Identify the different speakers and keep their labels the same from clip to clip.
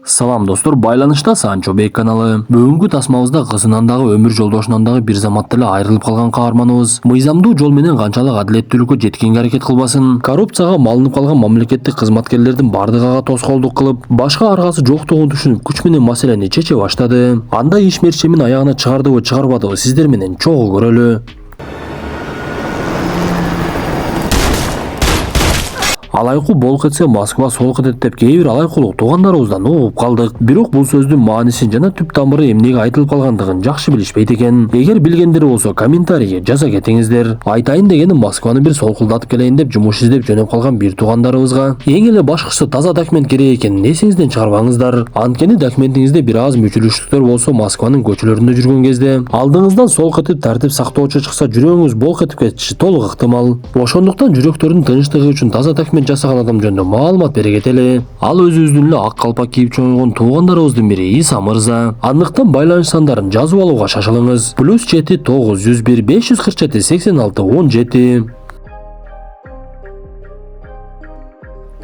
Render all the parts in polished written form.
Speaker 1: Салам достор, байланышта Санчо Бек каналы. Бүгүнкү тасмабызда кызынан дагы өмүр жолдошунан дагы бир заматта эле айрылып калган каарманыбыз мыйзамдуу жол менен канчалык адилеттүүлүккө жеткенге аракет кылбасын, коррупцияга малынып калган мамлекеттик кызматкерлердин бардыгы ага тоскоолдук кылып, башка аргасы жоктугун түшүнүп, күч менен маселени чече баштады. Анда иш мерчемин аягына чыгардыбы, чыгарбадыбы сиздер менен чогуу көрөлү. Алайкуу болуп кетсе Москва сол кетет деп кээ бир алайкулук туугандарыбыздан угуп калдык. Бирок бул сөздүн маанисин жана түп тамыры эмнеге айтылып калгандыгын жакшы билишпейт экен. Эгер билгендер болсо комментарийге жаза кетиңиздер. Айтайын дегеним Москваны бир солкулдатып келейин деп жумуш издеп жөнөп калган бир туугандарыбызга эң эле башкысы таза документ керек экенин эсиңизден чыгарбаңыздар. Анткени документиңизде бир аз мүчүлүштүктөр болсо Москванын көчөлөрүндө жүргөн кезде алдыңыздан сол кетип тартип сактоочу чыкса жүрөгүңүз болуп кетип кетиши толук ыктымал. Ошондуктан жүрөктөрдүн тынчтыгы үчүн таза документ жасаган адам жөнүндө маалымат бере кетели. Ал өзүбүздүн эле ак калпак кийип чоңойгон туугандарыбыздын бири Иса мырза. Андыктан байланыш сандарын жазып алууга шашылыңыз. +7 901 547 86 17.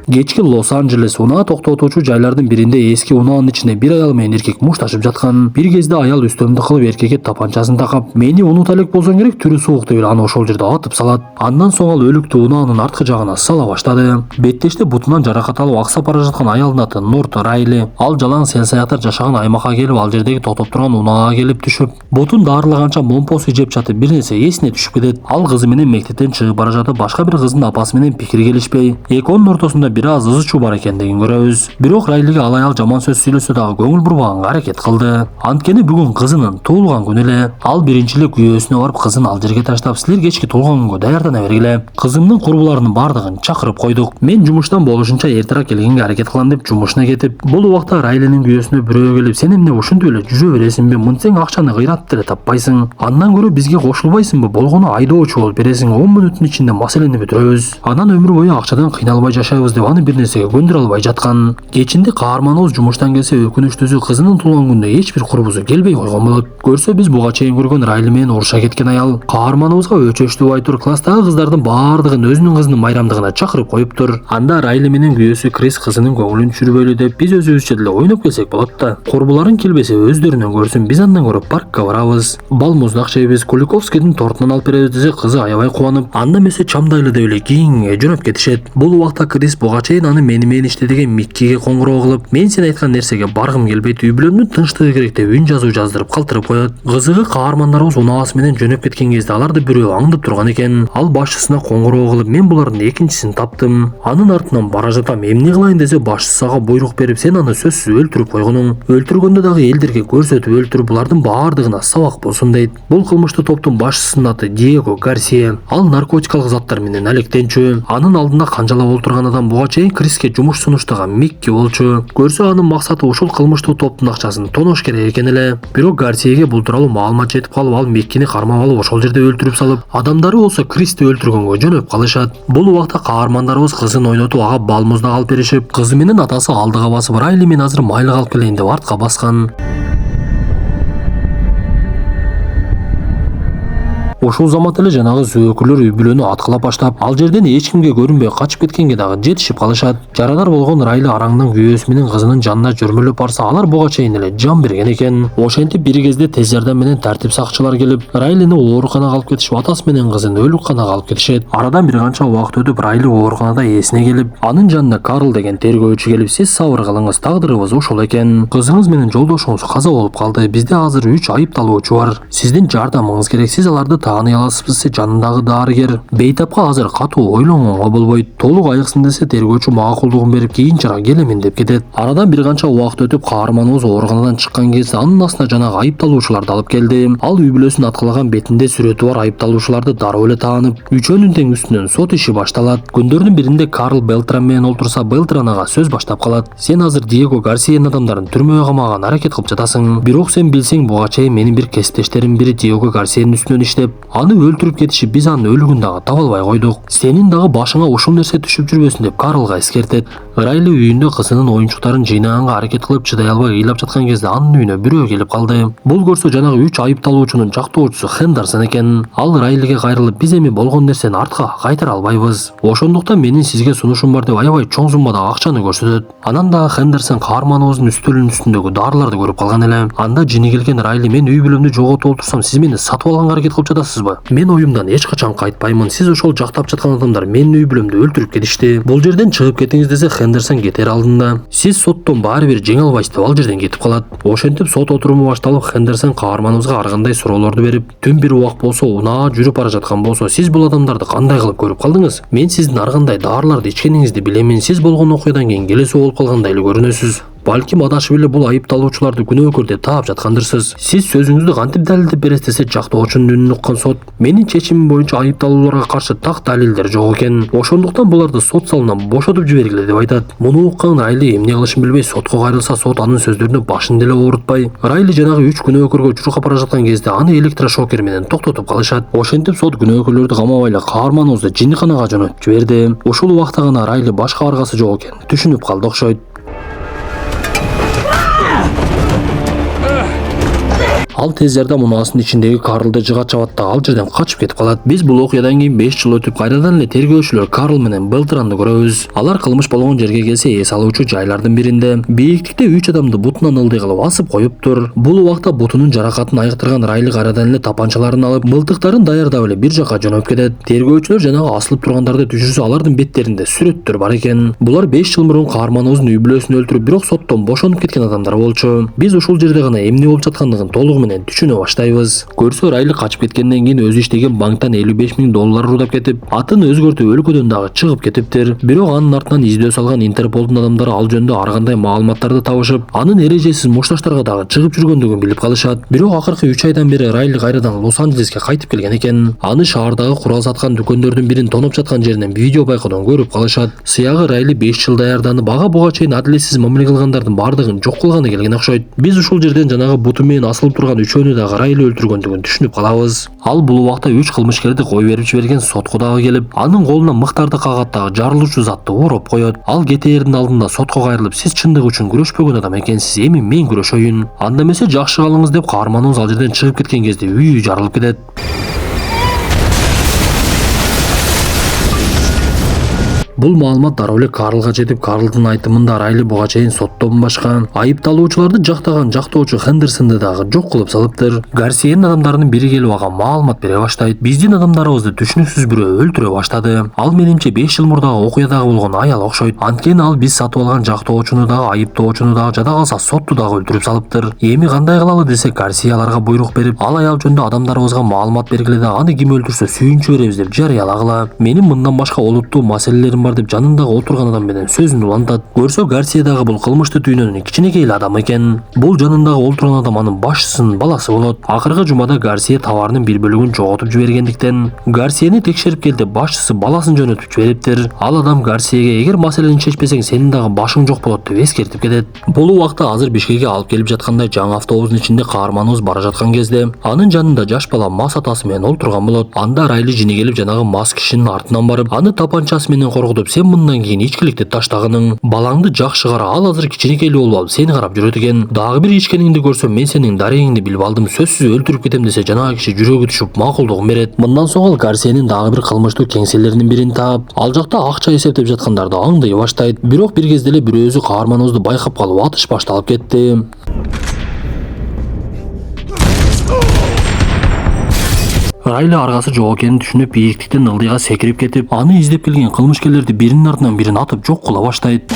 Speaker 1: Кечки Лос-Анджелес унаа токтотуучу жайлардын биринде эски унаанын ичинде бир аял менен эркек мушташып жаткан. Бир кезде аял үстөмдүк кылып эркекке тапанчасын такап, "Мени унута элек болсоң керек, түрү суук" деп аны ошол жерде атып салат. Андан соң ал өлүктү унаанын арткы жагына сала баштады. Беттеште бутунан жаракат алып аксап бара жаткан аялдын аты Норт Райли. Ал жалаң сел-саяктар жашаган аймакка келип, ал жердеги токтоп турган унаага келип түшүп, бутун даарылаганча момпосу жеп жатып бир нерсе эсине түшүп кетет. Ал кызы менен мектептен чыгып бара жатып, башка бир кыздын апасы менен пикири келишпей, экөөнүн ортосунда бир аз ызы-чуу бар экендигин көрөбүз. Бирок Райлиге ал аял жаман сөз сүйлөсө дагы көңүл бурбаганга аракет кылды. Анткени бүгүн кызынын туулган күнү эле. Ал биринчи эле күйөөсүнө барып кызын ал жерге таштап, "Силер кечки туулган күнгө даярдана бергиле. Кызымдын курбуларынын бардыгын чакырып койдук. Мен жумуштан болушунча эртерээк келгенге аракет кылам" деп жумушуна кетип, бул убакта Райлинин күйөөсүнө бирөө келип, "Сен эмне ушинтип эле жүрө бересиңби? Мынтсең акчаны кыйратып деле таппайсың. Андан көрө бизге кошулбайсыңбы? Болгону айдоочу болуп бересиң. 10 мүнөттүн ичинде маселени бүтүрөбүз. Анан өмүр бою акчадан кыйналбай жашайбыз" деп аны бир нерсеге көндүрө албай жаткан. Кечинде каарманыбыз жумуштан келсе, өкүнүчтүүсү кызынын туулган күнүнө эч бир курбусу келбей койгон болот. Көрсө биз буга чейин көргөн Райли менен уруша кеткен аял каарманыбызга өчөчтүү айтыр, класстагы кыздардын баардыгын өзүнүн кызынын майрамдыгына чакырып коюптур. Анда Райли менен күйөөсү Крис кызынын көңүлүн түшүрбөйлү деп, "Биз өзүбүзчө деле ойноп келсек болот да. Курбуларың келбесе өздөрүнөн көрсүн, биз андан көрө паркка барабыз. Бал муздак жейбиз, Куликовскийдин тортунан алып беребиз" десе, кызы аябай кубанып, "Анда эмесе чамдайлы" деп эле кийинге жөнөп кетишет. Бул убакта Крис буга чейин аны менин иште деген Миккиге коңгуроо кылып, "Мен сен айткан нерсеге баргым келбейт, үй бүлөмдүн тынчтыгы керек" деп үн жазуу жаздырып калтырып коет. Кызыгы каармандарыбыз унаасы менен жөнөп кеткен кезде аларды бирөө аңдып турган экен. Ал башчысына коңгуроо кылып, "Мен булардын экинчисин таптым. Анын артынан бара жатам, эмне кылайын" десе, башчысы ага буйрук берип, "Сен аны сөзсүз өлтүрүп койгонуң. Өлтүргөндө дагы элдерге көрсөтүп өлтүр, булардын баардыгына сабак болсун" дейт. Бул кылмыштуу топтун башчысынын аты Диего Гарсия. Ал наркотикалык заттар менен алектенчү. Анын алдында канжалап олтурган адам буга чейин Криске жумуш сунуштаган Микки болчу. Көрсө анын максаты ушул кылмыштуу топтун акчасын тонош керек экен эле. Бирок Гарсиеге бул тууралуу маалымат жетип калып, ал Миккини кармап алып ошол жерде өлтүрүп салып, адамдары болсо Кристи өлтүргөнгө жөнөп калышат. Бул убакта каармандарыбыз кызын ойнотуп, ага бал муздак алып беришип, кызы менен атасы алдыга басып, "Райли, мен азыр майлык алып келейин" деп артка баскан. Ушул замат эле жанагы зөөкүрлөр үй бүлөнү аткылап баштап, ал жерден эч кимге көрүнбөй качып кеткенге дагы жетишип калышат. Жарадар болгон Райли араңдан күйөөсү менен кызынын жанына жөрмөлөп барса, алар буга чейин эле жан берген экен. Ошентип бир кезде тез жардам менен тартип сакчылар келип, Райлини ооруканага алып кетишип, атасы менен кызын өлүкканага алып кетишет. Арадан бир канча убакыт өтүп, Райли ооруканада эсине келип, анын жанына Карл деген тергөөчү келип, "Сиз сабыр кылыңыз, тагдырыбыз ушул экен. Кызыңыз менен жолдошуңуз каза болуп калды. Бизде азыр 3 айыпталуучу бар. Сиздин жардамыңыз керек. Сиз аларды тааный аласызбы? Сиз жанындагы дарыгер. Бейтапка азыр катуу ойлонгонго болбойт. Толук айыксын" десе, тергөөчү макулдугун берип, "Кийинчерээк келемин" деп кетет. Арадан бир канча убакыт өтүп, каарманыбыз ооруканадан чыккан кезде анын астына жанагы айыпталуучуларды алып келди. Ал үй бүлөсүн аткылаган, бетинде сүрөтү бар айыпталуучуларды дароо эле таанып, үчөөнүн тең үстүнөн сот иши башталат. Күндөрдүн биринде Карл Белтран менен олтурса, Белтран ага сөз баштап калат. "Сен азыр Диего Гарсиянын адамдарын түрмөгө камаганга аракет кылып жатасың. Бирок сен билсең, буга чейин менин бир кесиптештеримдин бири Диего Гарсиянын үстүнөн иштеп, Аны өлтүрүп кетиши биз анын өлүгүн дагы таба албай койдук. Сенин дагы башыңа ушул нерсе түшүп жүрбөсүн деп Карлга эскертет. Райли үйүндө кызынын оюнчуктарын жыйнаганга аракет кылып чыдай албай ыйлап жаткан кезде анын үйүнө бирөө келип калды. Бул көрсө жанагы 3 айыпталуучунун жактоочусу Хендерсон экен. Ал Райлиге кайрылып, биз эми болгон нерсени артка кайтара албайбыз. Ошондуктан менин сизге сунушум бар деп аябай чоң суммадагы акчаны көрсөтөт. Анан дагы Хендерсон каарманыбыздын үстөлүнүн үстүндөгү дарыларды көрүп калган эле. Анда жини келген Райли: мен үй бүлөмдү жоготуп олтурсам, сиз мени сатып алганга аракет кылып жатасызбы? Мен оюмдан эч качан кайтпаймын. Сиз ошол жактап жаткан адамдар менин үй бүлөмдү өлтүрүп кетишти. Бул жерден чыгып кетиңиз десе, Хендерсон кетер алдында: сиз соттон баары бир жеңе албайсыз деп ал жерден кетип калат. Ошентип сот отуруму башталып, Хендерсон каарманыбызга ар кандай суроолорду берип, түн бир убак болсо, унаа жүрүп бара жаткан болсо, сиз бул адамдарды кандай кылып көрүп калдыңыз? Мен сиздин ар кандай дарыларды ичкениңизди билемин. Сиз болгон окуядан кийин келесоо болуп калгандай эле көрүнөсүз. Балким адашып эле бул айыпталуучуларды күнөөкөр деп таап жаткандырсыз. Сиз сөзүңүздү кантип далилдеп бересиз десе, жактоочунун үнүн уккан сот: менин чечимим боюнча айыпталууларга каршы так далилдер жок экен. Ошондуктан буларды сот залынан бошотуп жибергиле деп айтат. Муну уккан Райли эмне кылышын билбей сотко кайрылса, сот анын сөздөрүнө башын деле оорутпай, Райли жанагы 3 күнөөкөргө чуркап бара жаткан кезде аны электрошокер менен токтотуп калышат. Ошентип сот күнөөкөрлөрдү камабай эле каарманыбызды жинниканага жөнөтүп жиберди. Ушул убакта гана Райли башка аргасы жок экенин түшүнүп калды окшойт. Ал тез жардам унаасынын ичиндеги Карлды жыга чабат да ал жерден качып кетип калат. Биз бул окуядан кийин 5 жыл өтүп кайрадан эле тергөөчүлөр Карл менен Белтранды көрөбүз. Алар кылмыш болгон жерге келсе, эс алуучу жайлардын биринде бийиктикте 3 адамды бутунан ылдый кылып асып коюптур. Бул убакта бутунун жаракатын айыктырган Райли кайрадан эле тапанчаларын алып, мылтыктарын даярдап эле бир жака жөнөп кетет. Тергөөчүлөр жанагы асылып тургандарды түшүрсө, алардын беттеринде сүрөттөр бар экен. Булар 5 жыл мурун каарманыбыздын үй бүлөсүн өлтүрүп, бирок соттон бошонуп кеткен адамдар болчу. Биз ушул жерде гана эмне болуп жаткандыгын толугу менен түшүнө баштайбыз. Көрсө, Райли качып кеткенден кийин өзү иштеген банктан $55,000 урдап кетип, атын өзгөртүп өлкөдөн дагы чыгып кетиптир. Бирок анын артынан издөө салган Интерполдун адамдары ал жөнүндө ар кандай маалыматтарды табышып, анын эрежесиз мушташтарга дагы чыгып жүргөндүгүн билип калышат. Бирок акыркы 3 айдан бери Райли кайрадан Лос-Анджелеске кайтып келген экен. Аны шаардагы курал саткан дүкөндөрдүн бирин тоноп жаткан жеринен видео байкоодон көрүп калышат. Сыягы Райли 5 жыл даярданып, ага буга чейин адилетсиз мамиле кылгандардын бардыгын жок кылганы келген окшойт. Биз ушул жерден жанагы буту менен асылып турган үчөөнү дагы Райли өлтүргөндүгүн түшүнүп калабыз. Ал бул убакта 3 кылмышкерди кой берип жиберген сотко дагы келип, анын колуна мыктарды кагаттагы жарылуучу затты уруп коет. Ал кетээрдин алдында сотко кайрылып: сиз чындык үчүн күрөшпөгөн адам экенсиз, эми мен күрөшөйүн. Анда эмесе жакшы калыңыз деп каарманыбыз ал жерден чыгып кеткен кезде үйү жарылып кетет. Бул маалымат дароо эле Карлга жетип, Карлдын айтымында Райли буга чейин соттон башка айыпталуучуларды жактаган жактоочу Хендерсонду дагы жок кылып салыптыр. Гарсиянын адамдарынын бири келип ага маалымат бере баштайт. Биздин адамдарыбызды түшүнүксүз бирөө өлтүрө баштады. Ал менимче 5 жыл мурдагы окуядагы болгон аял окшойт. Анткени ал биз сатып алган жактоочуну дагы, айыптоочуну дагы, жада калса сотту дагы өлтүрүп салыптыр. Эми кандай кылалы десек, Гарсия аларга буйрук берип, ал аял жөнүндө адамдарыбызга маалымат бергиле да аны ким өлтүрсө сүйүнчү беребиз деп жарыялагыла. Менин мындан башка олуттуу маселелерим бар деп жанындагы отурган адам менен сөзүн улантат. Көрсө, Гарсия дагы бул кылмышты түйнөнүн кичинекей эле адамы экен. Бул жанындагы олтурган адам анын башчысынын баласы болот. Акыркы жумада Гарсия товарынын бир бөлүгүн жоготуп жибергендиктен Гарсияны текшерип кел деп башчысы баласын жөнөтүп жибериптир. Ал адам Гарсияга: эгер маселени чечпесең, сенин дагы башың жок болот деп эскертип кетет. Бул убакта азыр Бишкекке алып келип жаткандай жаңы автобустун ичинде каарманыбыз бара жаткан кезде, анын жанында жаш бала мас атасы менен олтурган болот. Анда Райли жини келип жанагы мас кишинин артынан барып, аны тапанчасы менен коркутуп: сен мындан кийин ичкиликти таштагының, балаңды жакшы кара, ал азыр кичинекейлүү болуп алып сени карап жүрөт экен. Дагы бир ичкениңди көрсөм, мен сенин дарегиңди билип алдым, сөзсүз өлтүрүп кетем десе, жанагы киши жүрөгү түшүп макулдугун берет. Мындан соң ал Гарсиянын дагы бир кылмыштуу кеңселеринин бирин таап, ал жакта акча эсептеп жаткандарды аңдай баштайт. Бирок бир кезде эле бирөөсү каарманыбызды байкап калып, атыш башталып кетти. Райли аргасы жок экенин түшүнүп, бийиктиктен ылдыйга секирип кетип, аны издеп келген кылмышкерлерди биринин артынан бирин атып жок кыла баштайт.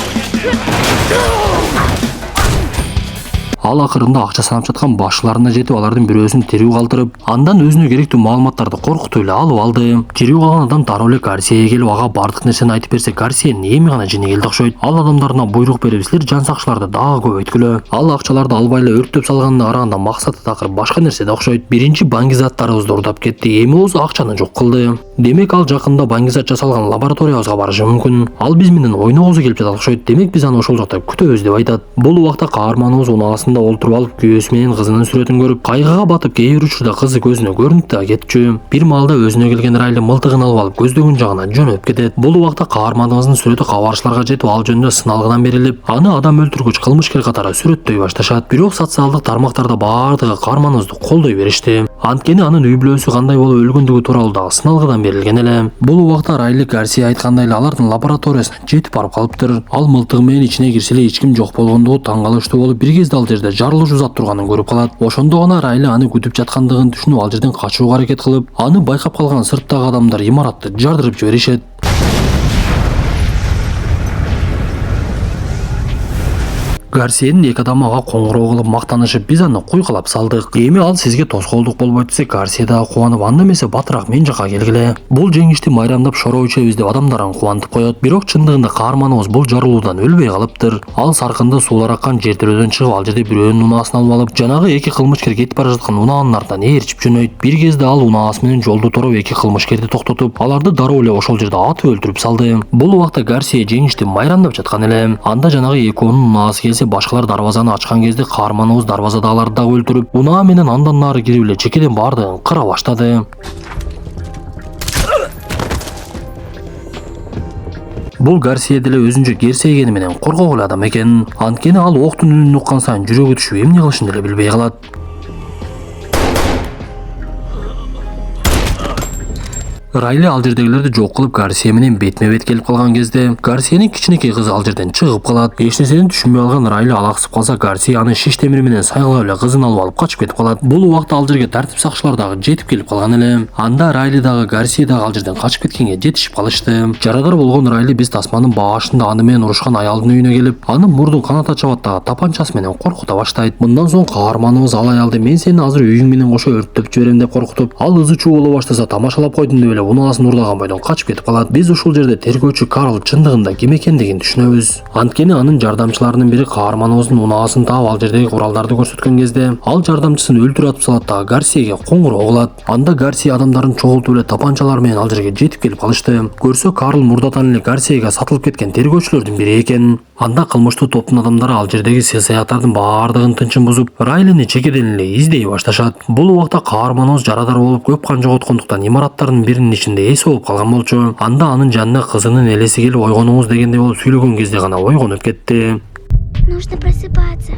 Speaker 1: Ал акырында акча санап жаткан башчыларына жетип, алардын бирөөсүн тирүү калтырып, андан өзүнө керектүү маалыматтарды коркутуп эле алып алды. Тирүү калган адам дароо эле Гарсияга келип, ага бардык нерсени айтып берсе, Гарсия эми гана жини келди окшойт. Ал адамдарына буйрук берип: силер жан сакчыларды дагы көбөйткүлө. Ал акчаларды албай эле өрттөп салганына караганда максаты такыр башка нерседе окшойт. Биринчи баңгизаттарыбызды урдап кетти, эми болсо акчаны жок кылды. Демек ал жакында баңгизат жасалган лабораториябызга барышы мүмкүн. Ал биз менен ойногусу келип жатат окшойт. Демек биз аны ошол жакта күтөбүз деп айтат. Бул убакта каарманыбыз унаасында басында олтуруп алып күйөөсү менен кызынын сүрөтүн көрүп кайгыга батып кээ бир учурда кызы көзүнө көрүнүп да кетчү. Бир маалда өзүнө келген Райли мылтыгын алып алып көздөгөн жагына жөнөп кетет. Бул убакта каарманыбыздын сүрөтү кабарчыларга жетип ал жөнүндө сыналгыдан берилип, аны адам өлтүргүч кылмышкер катары сүрөттөй башташат. Бирок социалдык тармактарда баардыгы каарманыбызды колдой беришти. Анткени анын үй бүлөсү кандай болуп өлгөндүгү тууралуу дагы сыналгыдан берилген эле. Бул убакта Райли Гарсия айткандай эле алардын лабораториясына жетип барып калыптыр. Ал мылтыгы менен ичине кирсе эле эч ким жок болгондугу таң калыштуу болуп, бир кезде ал жерде жарылуучу зат турганын көрүп калат. Ошондо гана Райли аны күтүп жаткандыгын түшүнүп, ал жерден качууга аракет кылып, аны байкап калган сырттагы адамдар имаратты жардырып жиберишет. Гарсиянын эки адамы ага коңгуроо кылып мактанышып, биз аны куйкалап салдык. Эми ал сизге тоскоолдук болбойт десе, Гарсия дагы кубанып, анда эмесе батыраак мен жака келгиле. Бул жеңишти майрамдап шороо ичебиз деп адамдарын кубантып коет. Бирок чындыгында каарманыбыз бул жарылуудан өлбөй калыптыр. Ал саркынды суулар аккан жертөлөдөн чыгып, ал жерде бирөөнүн унаасын алып алып, жанагы эки кылмышкер кетип бара жаткан унаанын артынан ээрчип жөнөйт. Бир кезде ал унаасы менен жолду тороп эки кылмышкерди токтотуп, аларды дароо эле ошол жерде атып өлтүрүп салды. Бул убакта Гарсия жеңишти майрамдап жаткан эле. Анда жанагы экөөнүн унаасы келсе, башкалар дарбазаны ачкан кезде каарманыбыз дарбазадагыларды дагы өлтүрүп, унаа менен андан нары кирип эле чекеден баардыгын кыра баштады. Бул Гарсия деле өзүнчө керсейгени менен коркок эле адам экен. Анткени ал октун үнүн уккан сайын жүрөгү түшүп, эмне кылышын деле билбей калат. Райли ал жердегилерди жок кылып Гарсия менен бетме бет келип калган кезде Гарсиянын кичинекей кызы ал жерден чыгып калат. Эч нерсени түшүнбөй калган Райли алаксып калса, Гарсия аны шиш темири менен сайгылап эле кызын алып качып кетип калат. Бул убакта ал жерге тартип сакчылар дагы жетип келип калган эле. Анда Райли дагы Гарсия дагы ал жерден качып кеткенге жетишип калышты. Жарадар болгон Райли биз тасманын башында аны менен урушкан аялдын үйүнө келип, анын мурдун канат чабаттагы тапанчасы менен коркута баштайт. Мындан соң каарманыбыз ал аялды мен сени азыр үйүң менен кошо өрттөп жиберем деп коркутуп, ал ызы чуу боло баштаса тамашалап койдум деп эле унаасын урдаган бойдон качып кетип калат. Биз ушул жерде тергөөчү Карл чындыгында ким экендигин түшүнөбүз. Анткени анын жардамчыларынын бири каарманыбыздын унаасын таап ал жердеги куралдарды көрсөткөн кезде ал жардамчысын өлтүрүп атып салат дагы Гарсияга коңгуроо кылат. Анда Гарсия адамдарын чогултуп эле тапанчалар менен ал жерге жетип келип калышты. Көрсө Карл мурдатан эле Гарсияга сатылып кеткен тергөөчүлөрдүн бири экен. Анда кылмыштуу топтун адамдары ал жердеги сый-саяктардын баардыгын тынчын бузуп, Райлини чекеден эле издей башташат. Бул убакта каарманыбыз жарадар болуп көп кан жоготкондуктан имараттардын биринин ичинде эси болуп калган болчу. Анда анын жанына кызынын элеси келип ойгонуңуз дегендей болуп сүйлөгөн кезде гана ойгонуп кетти.
Speaker 2: Нужно просыпаться.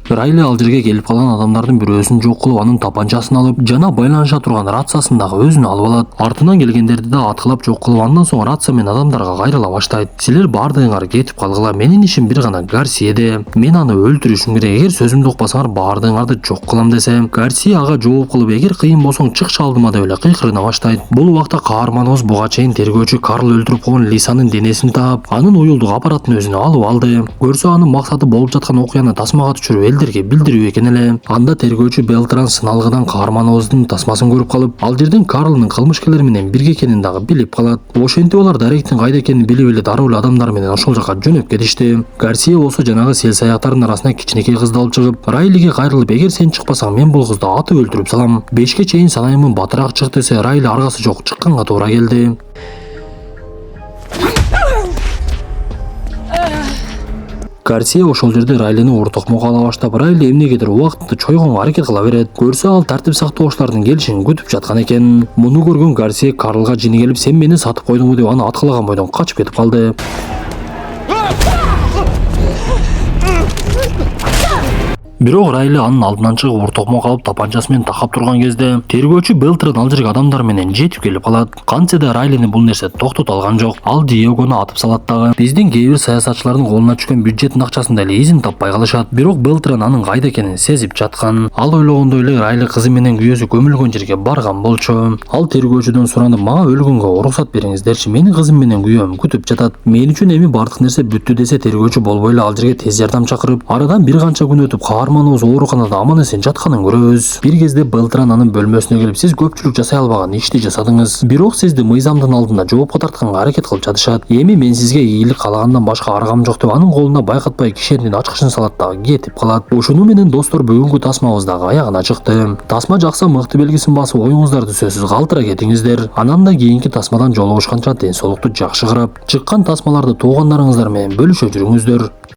Speaker 1: Райли ал жерге келип калган адамдардын бирөөсүн жок кылып, анын тапанчасын алып, жана байланыша турган рациясын дагы өзүнө алып алат. Артынан келгендерди да аткылап жок кылып, андан соң рация менен адамдарга кайрыла баштайт. Силер баардыгыңар кетип калгыла, менин ишим бир гана Гарсияде. Мен аны өлтүрүшүм керек. Эгер сөзүмдү укпасаңар баардыгыңарды жок кылам десе, Гарсия ага жооп кылып, эгер кыйын болсоң чыкчы алдыма деп эле кыйкырына баштайт. Бул убакта каарманыбыз буга чейин тергөөчү Карл өлтүрүп койгон Лисанын денесин таап, анын уюлдук аппаратын өзүнө алып алды. Көрсө анын максаты болуп жаткан окуяны тасмага түшүрүп элдерге билдирүү экен эле. Анда тергөөчү Белтран сыналгыдан каарманыбыздын тасмасын көрүп калып, ал жерден Карлдын кылмышкерлер менен бирге экенин дагы билип калат. Ошентип алар даректин кайда экенин билип эле дароо эле адамдар менен ошол жака жөнөп кетишти. Гарсия болсо жанагы сел-саяктардын арасына кичинекей кызды алып чыгып, Райлиге кайрылып, эгер сен чыкпасаң мен бул кызды атып өлтүрүп салам. 5ке чейин санаймын, батыраак чык десе, Райли аргасы жок, чыкканга туура келди. Гарсия ошол жерде Райлини ортокмокко ала баштап, Райли эмнегедир убакытты чойгонго аракет кыла берет. Көрсө ал тартип сактоочулардын келишин күтүп жаткан экен. Муну көргөн Гарсия Карлга жини келип, сен мени сатып койдуңбу деп аны аткылаган бойдон качып кетип калды. Бирок Райли анын алдынан чыгып ортокмок алып тапанчасы менен такап турган кезде тергөөчү Белтран ал жерге адамдар менен жетип келип калат. Кантсе да Райлини бул нерсе токтото алган жок. Ал Диегону атып салат дагы. Биздин кээ бир саясатчылардын колуна түшкөн бюджеттин акчасын деле изин таппай калышат. Бирок Белтран анын кайда экенин сезип жаткан. Ал ойлогондой эле Райли кызы менен күйөөсү көмүлгөн жерге барган болчу. Ал тергөөчүдөн суранып, мага өлгөнгө уруксат бериңиздерчи, менин кызым менен күйөөм күтүп жатат. Мен үчүн эми бардык нерсе бүттү десе, тергөөчү болбой эле ал жерге тез жардам чакырып, арадан бир канча күн өтүп каарманыбыз ооруканада аман эсен жатканын көрөбүз. Бир кезде Белтран анын бөлмөсүнө келип, сиз көпчүлүк жасай албаган ишти жасадыңыз. Бирок сизди мыйзамдын алдында жоопко тартканга аракет кылып жатышат. Эми мен сизге ийгилик каалагандан башка аргам жок деп анын колуна байкатпай кишендин ачкычын салат дагы кетип калат. Ошону менен достор, бүгүнкү тасмабыз дагы аягына чыкты. Тасма жакса мыкты белгисин басып, оюңуздарды сөзсүз калтыра кетиңиздер. Анан да кийинки тасмадан жолугушканча ден соолукту жакшы карап, чыккан тасмаларды туугандарыңыздар менен бөлүшө жүрүңүздөр.